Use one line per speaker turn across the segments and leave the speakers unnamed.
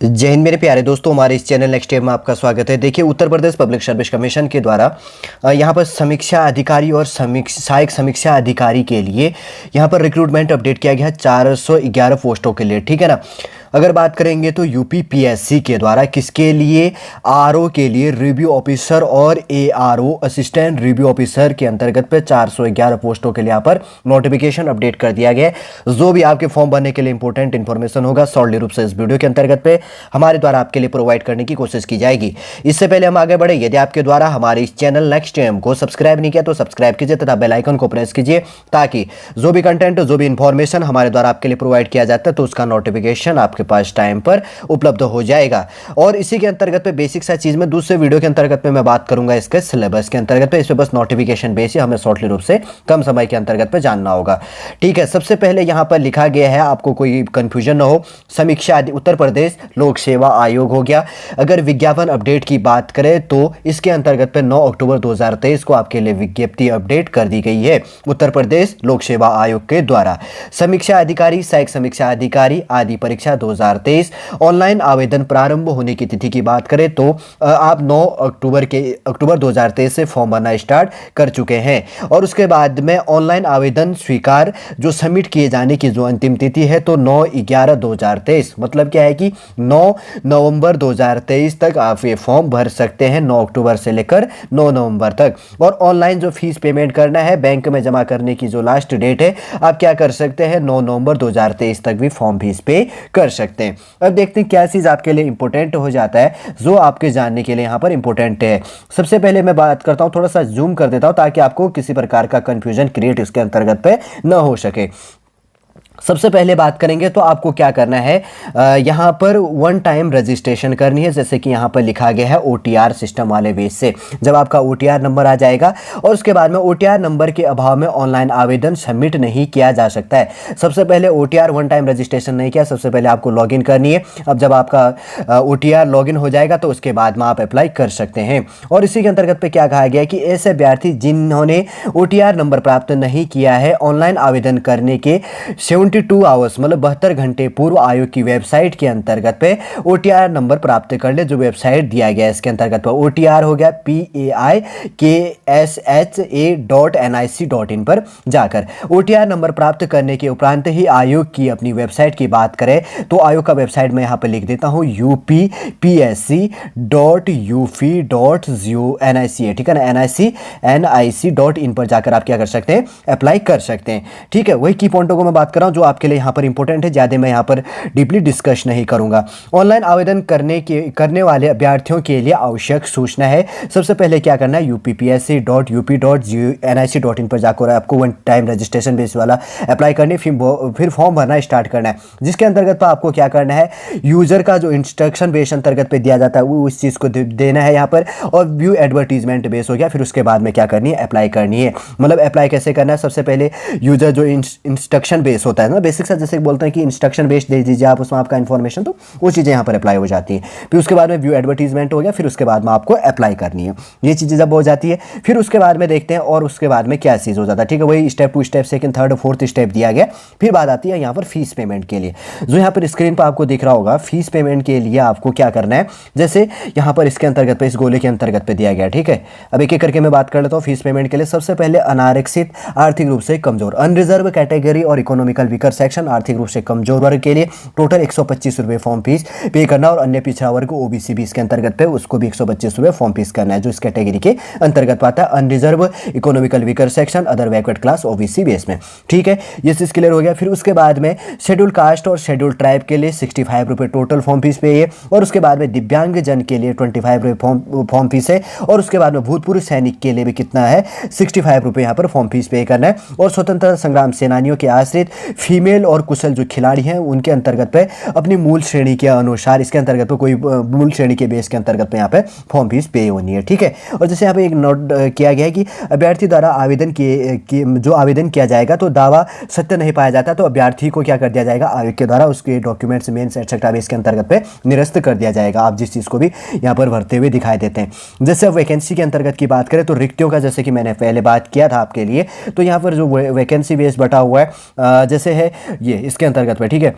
जय हिंद मेरे प्यारे दोस्तों, हमारे इस चैनल नेक्स्ट स्टेप में आपका स्वागत है। देखिए, Uttar Pradesh public service commission के द्वारा यहाँ पर समीक्षा अधिकारी और सहायक समीक्षा अधिकारी के लिए यहाँ पर रिक्रूटमेंट अपडेट किया गया 411 पोस्टों के लिए, ठीक है ना। अगर बात करेंगे तो यूपीपीएससी के द्वारा किसके लिए, आरओ के लिए रिव्यू ऑफिसर और एआरओ असिस्टेंट रिव्यू ऑफिसर के अंतर्गत पे 411 पोस्टों के लिए यहाँ पर नोटिफिकेशन अपडेट कर दिया गया है। जो भी आपके फॉर्म भरने के लिए इंपॉर्टेंट इन्फॉर्मेशन होगा शॉर्टली रूप से इस वीडियो के अंतर्गत पे हमारे द्वारा आपके लिए प्रोवाइड करने की कोशिश की जाएगी। इससे पहले हम आगे बढ़े, यदि आपके द्वारा हमारे इस चैनल नेक्स्ट एम को सब्सक्राइब नहीं किया तो सब्सक्राइब कीजिए तथा बेल आइकन को प्रेस कीजिए, ताकि जो भी कंटेंट, जो भी इंफॉर्मेशन हमारे द्वारा आपके लिए प्रोवाइड किया जाता है तो उसका नोटिफिकेशन आपके पास टाइम पर उपलब्ध हो जाएगा। और इसी के अंतर्गत पे बेसिक सा चीज में दूसरे वीडियो के अंतर्गत पे मैं बात करूंगा इसके सिलेबस के अंतर्गत पे। इस पे बस नोटिफिकेशन बेस ही हमें शॉर्टली रूप से कम समय के अंतर्गत पे जानना होगा, ठीक है। सबसे पहले यहां पर लिखा गया है, आपको कोई कंफ्यूजन ना हो, समीक्षा उत्तर प्रदेश लोक सेवा आयोग हो गया। अगर विज्ञापन अपडेट की बात करें तो इसके अंतर्गत पे 9 अक्टूबर 2023 को आपके लिए विज्ञप्ति अपडेट कर दी गई है उत्तर प्रदेश लोक सेवा आयोग के द्वारा। समीक्षा अधिकारी, सहायक समीक्षा अधिकारी आदि परीक्षा 2023 ऑनलाइन आवेदन प्रारंभ होने की तिथि की बात करें तो आप 9 अक्टूबर 2023 से फॉर्म भरना स्टार्ट कर चुके हैं। और उसके बाद में ऑनलाइन आवेदन स्वीकार जो सबमिट किए जाने की जो अंतिम तिथि है तो 9/11/2023, मतलब क्या है कि 9 नवंबर 2023 तक आप ये फॉर्म भर सकते हैं, 9 अक्टूबर से लेकर 9 नवंबर तक। और ऑनलाइन जो फीस पेमेंट करना है, बैंक में जमा करने की जो लास्ट डेट है, आप क्या कर सकते हैं, 9 नवंबर 2023 तक भी फॉर्म फीस पे कर सकते हैं। अब देखते हैं क्या चीज़ आपके लिए इंपॉर्टेंट हो जाता है, जो आपके जानने के लिए यहाँ पर इंपॉर्टेंट है। सबसे पहले मैं बात करता हूँ, थोड़ा सा जूम कर देता हूँ ताकि आपको किसी प्रकार का कंफ्यूजन क्रिएट इसके अंतर्गत पे न हो सके। सबसे पहले बात करेंगे तो आपको क्या करना है, यहाँ पर वन टाइम रजिस्ट्रेशन करनी है, जैसे कि यहाँ पर लिखा गया है ओटीआर सिस्टम वाले बेस से। जब आपका ओटीआर नंबर आ जाएगा और उसके बाद में ओटीआर नंबर के अभाव में ऑनलाइन आवेदन सबमिट नहीं किया जा सकता है। सबसे पहले ओटीआर वन टाइम रजिस्ट्रेशन नहीं किया, सबसे पहले आपको लॉगिन करनी है। अब जब आपका ओटीआर लॉगिन हो जाएगा तो उसके बाद में आप अप्लाई कर सकते हैं। और इसी के अंतर्गत पे क्या कहा गया है कि ऐसे अभ्यर्थी जिन्होंने ओटीआर नंबर प्राप्त नहीं किया है, ऑनलाइन आवेदन करने के 72 आवर्स मतलब 72 घंटे पूर्व आयोग की वेबसाइट के अंतर्गत पे ओटीआर नंबर प्राप्त कर ले। जो वेबसाइट दिया गया है इसके अंतर्गत पे ओटीआर हो गया paikssa.nic.in पर जाकर ओटीआर नंबर प्राप्त करने के उपरांत ही आयोग की अपनी वेबसाइट की बात करें तो आयोग का वेबसाइट मैं यहाँ पर लिख देता हूँ upsc.up.nic, ठीक है ना, nic.in पर जाकर आप क्या कर सकते हैं, अप्लाई कर सकते हैं, ठीक है। वही की पॉइंटों को मैं बात कर रहा हूँ जो आपके लिए यहाँ पर इंपॉर्टेंट है, ज़्यादा मैं यहाँ पर डीपली डिस्कस नहीं करूँगा। ऑनलाइन आवेदन करने वाले अभ्यर्थियों के लिए आवश्यक सूचना है। सबसे पहले क्या करना है, uppsc.up.nic.in पर जाकर आपको वन टाइम रजिस्ट्रेशन बेस वाला अप्लाई करनी, फिर फॉर्म भरना स्टार्ट करना है, जिसके अंतर्गत पर आपको क्या करना है, यूजर का जो इंस्ट्रक्शन बेस अंतर्गत पे दिया जाता है वो उस चीज़ को देना है यहाँ पर। और व्यू एडवर्टीजमेंट बेस हो गया, फिर उसके बाद में क्या करनी है, अप्लाई करनी है। मतलब अप्लाई कैसे करना है, सबसे पहले यूजर जो इंस्ट्रक्शन बेस होता है ना, बेसिक सा जैसे बोलते हैं कि इंस्ट्रक्शन बेस दे दीजिए आप उसमें आपका इन्फॉर्मेशन, तो वो चीज़ें यहाँ पर अप्लाई हो जाती हैं। फिर उसके बाद में व्यू एडवर्टीजमेंट हो गया, फिर उसके बाद में आपको अप्लाई करनी है। ये चीज़ें जब हो जाती है फिर उसके बाद में देखते हैं और उसके बाद में क्या चीज़ हो जाता है, ठीक है। वही step two step, second, third, fourth step दिया गया। फिर बात आती है यहाँ पर फीस पेमेंट के लिए, जो यहाँ पर स्क्रीन पर आपको दिख रहा होगा। फीस पेमेंट के लिए आपको क्या करना है, जैसे यहाँ पर इसके अंतर्गत पे, इस गोले के अंतर्गत पे दिया गया, ठीक है। अब एक एक करके मैं बात कर लेता हूँ। फीस पेमेंट के लिए सबसे पहले अनारक्षित, आर्थिक रूप से कमजोर, अनरिजर्व कैटेगरी और इकोनॉमिकल वीकर सेक्शन, आर्थिक रूप से कमजोर वर्ग के लिए टोटल 125 रुपये फॉर्म फीस पे करना। और अन्य पिछड़ा वर्ग ओबीसी भी इसके अंतर्गत पे, उसको भी 125 रुपये फॉर्म फीस करना है, जो इस कैटेगरी के अंतर्गत पाता है, unreserve, economical weaker section, other backward class, OBC base में, ठीक है। ये चीज क्लियर हो गया। फिर उसके बाद में शेड्यूल कास्ट और शेड्यूल ट्राइब के लिए 65 रुपये टोटल फॉर्म फीस पे है। और उसके बाद में दिव्यांग जन के लिए 25 रुपये फॉर्म फीस है। और उसके बाद में भूतपूर्व सैनिक के लिए भी कितना है, 65 रुपये यहाँ पर फॉर्म फीस पे करना है। और स्वतंत्रता संग्राम सेनानियों के आश्रित फीमेल और कुशल जो खिलाड़ी हैं उनके अंतर्गत पे अपनी मूल श्रेणी के अनुसार, इसके अंतर्गत पे कोई मूल श्रेणी के बेस के अंतर्गत पे यहाँ पे फॉर्म फीस पे होनी है, ठीक है। और जैसे यहाँ पे एक नोट किया गया है कि अभ्यर्थी द्वारा आवेदन जो आवेदन किया जाएगा तो दावा सत्य नहीं पाया जाता तो अभ्यर्थी को क्या कर दिया जाएगा, आयोग के द्वारा उसके डॉक्यूमेंट्स, मेन्स एटसेट्रा बेस के अंतर्गत पे निरस्त कर दिया जाएगा। आप जिस चीज़ को भी यहाँ पर भरते हुए दिखाई देते हैं। जैसे वैकेंसी के अंतर्गत की बात करें तो रिक्तियों का, जैसे कि मैंने पहले बात किया था आपके लिए, तो यहाँ पर जो वैकेंसी बेस बटा हुआ है जैसे है ये इसके अंतर्गत पे, ठीक है।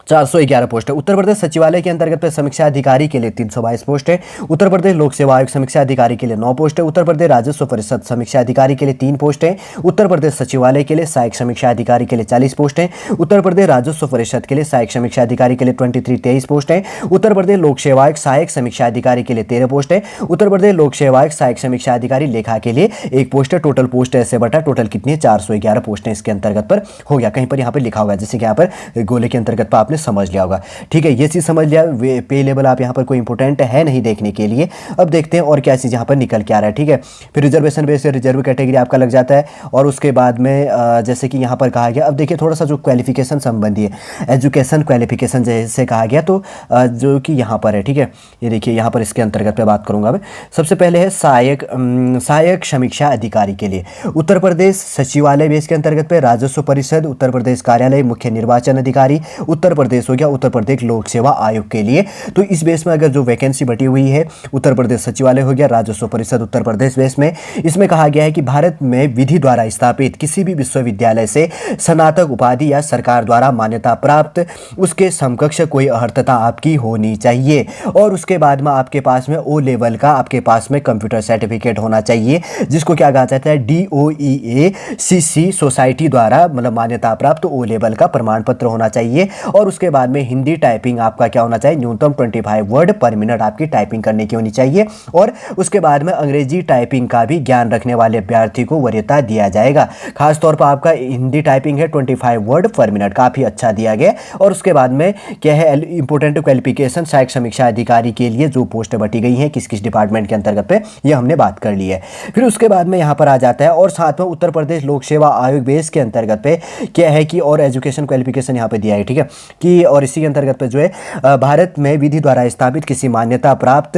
411 पोस्ट है। उत्तर प्रदेश सचिवालय के अंतर्गत पे समीक्षा अधिकारी के लिए 322 पोस्ट है। उत्तर प्रदेश लोक सेवा आयोग समीक्षा अधिकारी के लिए 9 पोस्ट है। उत्तर प्रदेश राजस्व परिषद समीक्षा अधिकारी के लिए 3 पोस्ट है। उत्तर प्रदेश सचिवालय के लिए सहायक समीक्षा अधिकारी के लिए 40 पोस्ट है। उत्तर प्रदेश राजस्व परिषद के लिए सहायक समीक्षा अधिकारी के लिए 23 पोस्ट है। उत्तर प्रदेश लोक सेवा आयोग सहायक समीक्षा अधिकारी के लिए 13 पोस्ट है। उत्तर प्रदेश लोक सेवा आयोग सहायक समीक्षा अधिकारी लेखा के लिए 1 पोस्ट है। टोटल पोस्ट ऐसे बटा टोटल कितनी है, 411 पोस्ट है इसके अंतर्गत पर हो गया। कहीं पर यहाँ पर लिखा होगा, जैसे कि यहाँ पर गोले के अंतर्गत पर आपने समझ लिया होगा। ठीक है, ये चीज़ समझ लिया। पे लेवल आप यहाँ पर कोई इंपॉर्टेंट है नहीं देखने के लिए। अब देखते हैं और क्या चीज़ यहाँ पर निकल के आ रहा है। ठीक है, फिर रिजर्वेशन बेस से रिजर्व कैटेगरी आपका लग जाता है और उसके बाद में जैसे कि यहाँ पर कहा गया, अब देखिए थोड़ा सा जो क्वालिफिकेशन संबंधी है, एजुकेशन क्वालिफिकेशन जैसे कहा गया, तो जो कि यहाँ पर है। ठीक है, ये देखिए यहाँ पर इसके अंतर्गत मैं बात करूँगा। मैं सबसे पहले है सहायक समीक्षा अधिकारी के लिए उत्तर प्रदेश सचिवालय बेस के अंतर्गत पे राजस्व परिषद, उत्तर प्रदेश कार्यालय मुख्य निर्वाचन अधिकारी उत्तर प्रदेश हो गया, उत्तर प्रदेश लोक सेवा आयोग के लिए। तो इस बेस में अगर जो वैकेंसी बटी हुई है, उत्तर प्रदेश सचिवालय हो गया, राजस्व परिषद उत्तर प्रदेश बेस में, इसमें कहा गया है कि भारत में विधि द्वारा स्थापित किसी भी विश्वविद्यालय से स्नातक उपाधि या सरकार द्वारा मान्यता प्राप्त उसके समकक्ष कोई अर्हता आपकी होनी चाहिए और उसके बाद में आपके पास में ओ लेवल का आपके पास में कंप्यूटर सर्टिफिकेट होना चाहिए, जिसको क्या कहा जाता है, DOEACC सोसाइटी द्वारा मतलब मान्यता प्राप्त ओ लेवल का प्रमाण पत्र होना चाहिए। और उसके बाद में हिंदी टाइपिंग आपका क्या होना चाहिए, न्यूनतम 25 वर्ड पर मिनट आपकी टाइपिंग करने की होनी चाहिए। और उसके बाद में अंग्रेजी टाइपिंग का भी ज्ञान रखने वाले अभ्यर्थी को वरीयता दिया जाएगा। खासतौर पर आपका हिंदी टाइपिंग है 25 वर्ड पर मिनट, काफ़ी अच्छा दिया गया। और उसके बाद में क्या है, इंपोर्टेंट क्वालिफिकेशन सहायक समीक्षा अधिकारी के लिए जो पोस्ट बटी गई है किस किस डिपार्टमेंट के अंतर्गत पे, ये हमने बात कर ली है। फिर उसके बाद में यहाँ पर आ जाता है और साथ में उत्तर प्रदेश लोक सेवा आयोग बेस के अंतर्गत पे क्या है कि और एजुकेशन क्वालिफिकेशन यहाँ पे दिया है। ठीक है, कि और इसी के अंतर्गत पे जो है भारत में विधि द्वारा स्थापित किसी मान्यता प्राप्त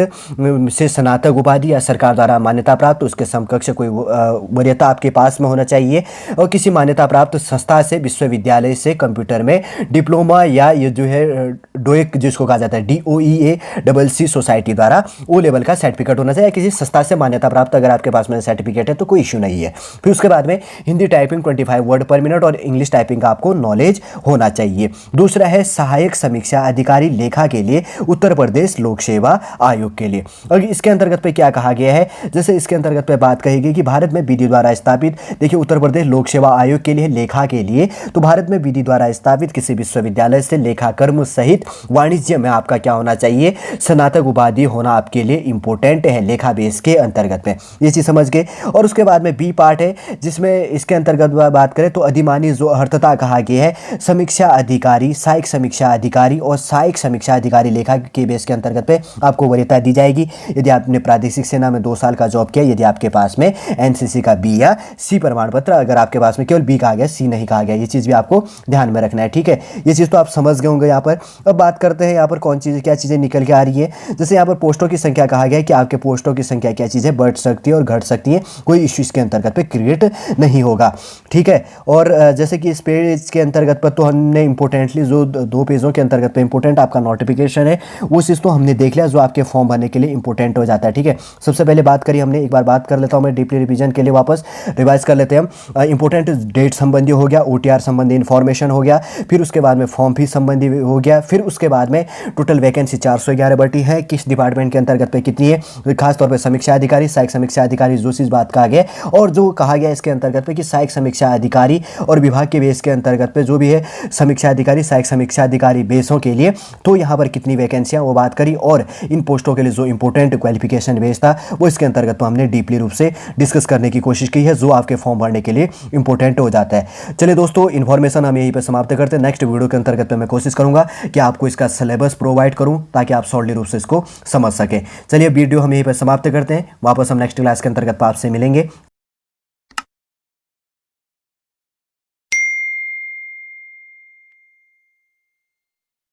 से स्नातक उपाधि या सरकार द्वारा मान्यता प्राप्त उसके समकक्ष कोई वरीयता आपके पास में होना चाहिए और किसी मान्यता प्राप्त संस्था से विश्वविद्यालय से कंप्यूटर में डिप्लोमा या ये जो है डोएक जिसको कहा जाता है DOEACC सोसाइटी द्वारा ओ लेवल का सर्टिफिकेट होना चाहिए। किसी संस्था से मान्यता प्राप्त अगर आपके पास में सर्टिफिकेट है तो कोई इश्यू नहीं है। फिर उसके बाद में हिंदी टाइपिंग 25 वर्ड पर मिनट और इंग्लिश टाइपिंग का आपको नॉलेज होना चाहिए। दूसरा है सहायक समीक्षा अधिकारी लेखा के लिए उत्तर प्रदेश लोक सेवा आयोग के लिए। और इसके अंतर्गत पे क्या कहा गया है, जैसे इसके अंतर्गत पे बात कही गई कि भारत में विधि द्वारा स्थापित, देखिए उत्तर प्रदेश लोक सेवा आयोग के लिए लेखा के लिए, तो भारत में विधि द्वारा स्थापित किसी विश्वविद्यालय से लेखा कर्म सहित वाणिज्य में आपका क्या होना चाहिए, स्नातक उपाधि होना आपके लिए इंपॉर्टेंट है लेखा बेस के अंतर्गत में। ये चीज़ समझ गए। और उसके बाद में बी पार्ट है जिसमें इसके अंतर्गत बात करें तो अधिमानी जो अर्हता कहा गया है, समीक्षा अधिकारी, सहायक समीक्षा अधिकारी और सहायक समीक्षा अधिकारी लेखा के बेस के अंतर्गत पे आपको वरीयता दी जाएगी यदि आपने प्रादेशिक सेना में 2 साल का जॉब किया, यदि आपके पास में NCC का B या C प्रमाण पत्र, अगर आपके पास में केवल B कहा गया, C नहीं कहा गया, ये चीज़ भी आपको ध्यान में रखना है। ठीक है, ये चीज़ तो आप समझ गए होंगे यहाँ पर। अब बात करते हैं यहाँ पर कौन चीज़ क्या चीज़ें निकल के आ रही है। जैसे यहाँ पर पोस्टों की संख्या कहा गया है कि आपके पोस्टों की संख्या क्या चीज़ है, बढ़ सकती है और घट सकती है, कोई इश्यू इसके अंतर्गत पे क्रिएट नहीं होगा। ठीक है, और जैसे कि इस पेज के अंतर्गत पर तो हमने इंपॉर्टेंटली जो 2 पेजों के अंतर्गत पे इंपॉर्टेंट आपका नोटिफिकेशन है वो चीज़ तो हमने देख लिया जो आपके फॉर्म भरने के लिए इंपॉर्टेंट हो जाता है। ठीक है, सबसे पहले बात करी हमने, एक बार बात कर लेता हूँ मैं डीपली रिवीजन के लिए, वापस रिवाइज कर लेते हैं हम। इंपॉर्टेंट डेट संबंधी हो गया, OTR संबंधी इन्फॉर्मेशन हो गया, फिर उसके बाद में फॉर्म फीस संबंधी हो गया, फिर उसके बाद में टोटल वैकेंसी 411 बटी है, किस डिपार्टमेंट के अंतर्गत पे कितनी है, खासतौर पर समीक्षा अधिकारी, सहायक समीक्षा अधिकारी जो चीज़ बात कहा गया और जो कहा गया इसके अंतर्गत पे कि सहायक समीक्षा अधिकारी और विभाग के बेस के अंतर्गत पे जो भी है समीक्षा अधिकारी, सहायक समीक्षा अधिकारी बेसों के लिए, तो यहाँ पर कितनी वैकेंसियाँ वो बात करी और इन पोस्टों के लिए जो इंपॉर्टेंट क्वालिफिकेशन बेस था वो इसके अंतर्गत तो हमने डीपली रूप से डिस्कस करने की कोशिश की है जो आपके फॉर्म भरने के लिए इंपॉर्टेंट हो जाता है। चलिए दोस्तों, इन्फॉर्मेशन हम यहीं पर समाप्त करते हैं। नेक्स्ट वीडियो के अंतर्गत मैं कोशिश करूंगा कि आपको इसका सिलेबस प्रोवाइड करूं ताकि आप सॉलिड रूप से इसको समझ सकें। चलिए वीडियो हम यहीं पर समाप्त करते हैं, वापस हम नेक्स्ट क्लास के अंतर्गत आपसे मिलेंगे।